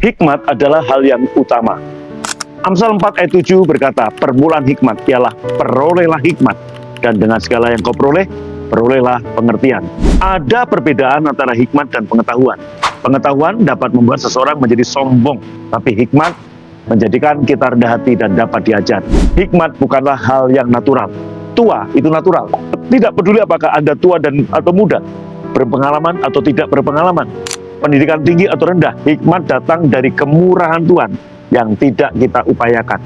Hikmat adalah hal yang utama. Amsal 4 ayat 7 berkata, permulaan hikmat ialah perolehlah hikmat, dan dengan segala yang kau peroleh, perolehlah pengertian. Ada perbedaan antara hikmat dan pengetahuan. Pengetahuan dapat membuat seseorang menjadi sombong, tapi hikmat menjadikan kita rendah hati dan dapat diajar. Hikmat bukanlah hal yang natural. Tua itu natural. Tidak peduli apakah Anda tua atau muda, berpengalaman atau tidak berpengalaman, pendidikan tinggi atau rendah, hikmat datang dari kemurahan Tuhan yang tidak kita upayakan.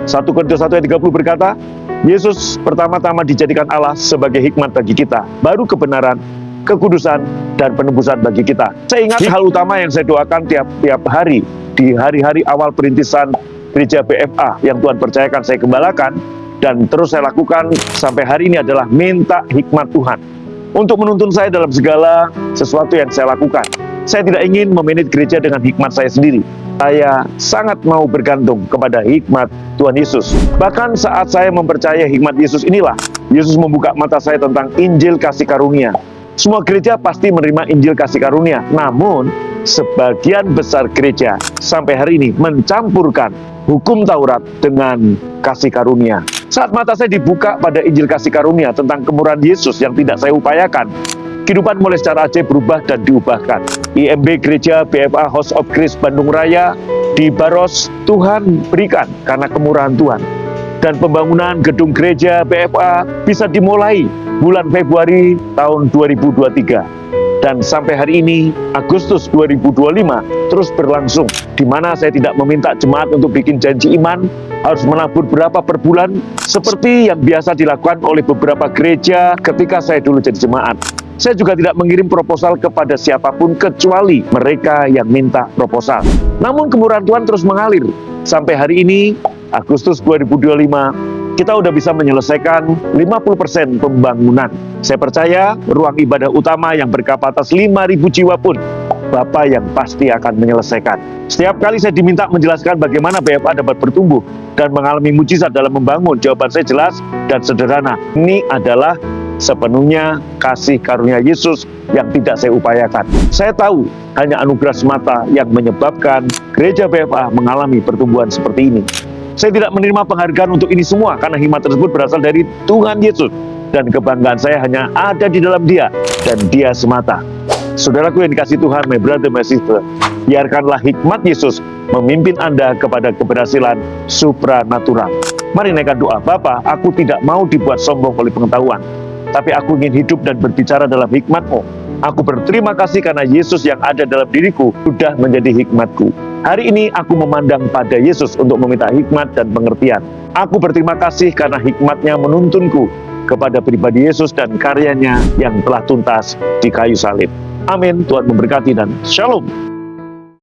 1 Korintus 1 ayat 30 berkata, Yesus pertama-tama dijadikan Allah sebagai hikmat bagi kita, baru kebenaran, kekudusan, dan penebusan bagi kita. Saya ingat hal utama yang saya doakan tiap hari, di hari-hari awal perintisan gereja BFA yang Tuhan percayakan saya gembalakan, dan terus saya lakukan sampai hari ini adalah minta hikmat Tuhan untuk menuntun saya dalam segala sesuatu yang saya lakukan. Saya tidak ingin memanage gereja dengan hikmat saya sendiri. Saya sangat mau bergantung kepada hikmat Tuhan Yesus. Bahkan saat saya mempercayai hikmat Yesus inilah, Yesus membuka mata saya tentang Injil kasih karunia. Semua gereja pasti menerima Injil kasih karunia. Namun, sebagian besar gereja sampai hari ini mencampurkan hukum Taurat dengan kasih karunia. Saat mata saya dibuka pada Injil kasih karunia tentang kemurahan Yesus yang tidak saya upayakan, kehidupan mulai secara ajaib berubah dan diubahkan. IMB Gereja BFA House of Christ Bandung Raya di Baros, Tuhan berikan karena kemurahan Tuhan. Dan pembangunan gedung gereja BFA bisa dimulai bulan Februari tahun 2023. Dan sampai hari ini, Agustus 2025, terus berlangsung. Di mana saya tidak meminta jemaat untuk bikin janji iman, harus menabur berapa per bulan, seperti yang biasa dilakukan oleh beberapa gereja ketika saya dulu jadi jemaat. Saya juga tidak mengirim proposal kepada siapapun kecuali mereka yang minta proposal. Namun kemurahan Tuhan terus mengalir. Sampai hari ini, Agustus 2025, kita udah bisa menyelesaikan 50% pembangunan. Saya percaya ruang ibadah utama yang berkapasitas 5.000 jiwa pun Bapak yang pasti akan menyelesaikan. Setiap kali saya diminta menjelaskan bagaimana BFA dapat bertumbuh dan mengalami mujizat dalam membangun, jawaban saya jelas dan sederhana. Ini adalah sepenuhnya kasih karunia Yesus yang tidak saya upayakan. Saya tahu hanya anugerah semata yang menyebabkan gereja BFA mengalami pertumbuhan seperti ini. Saya tidak menerima penghargaan untuk ini semua karena hikmat tersebut berasal dari Tuhan Yesus, dan kebanggaan saya hanya ada di dalam Dia dan Dia semata. Saudaraku yang dikasihi Tuhan, my brother, my sister, biarkanlah hikmat Yesus memimpin Anda kepada keberhasilan supranatural. Mari naikkan doa. Bapa, aku tidak mau dibuat sombong oleh pengetahuan, tapi aku ingin hidup dan berbicara dalam hikmat-Mu. Aku berterima kasih karena Yesus yang ada dalam diriku sudah menjadi hikmatku. Hari ini aku memandang pada Yesus untuk meminta hikmat dan pengertian. Aku berterima kasih karena hikmat-Nya menuntunku kepada pribadi Yesus dan karyanya yang telah tuntas di kayu salib. Amin. Tuhan memberkati dan shalom.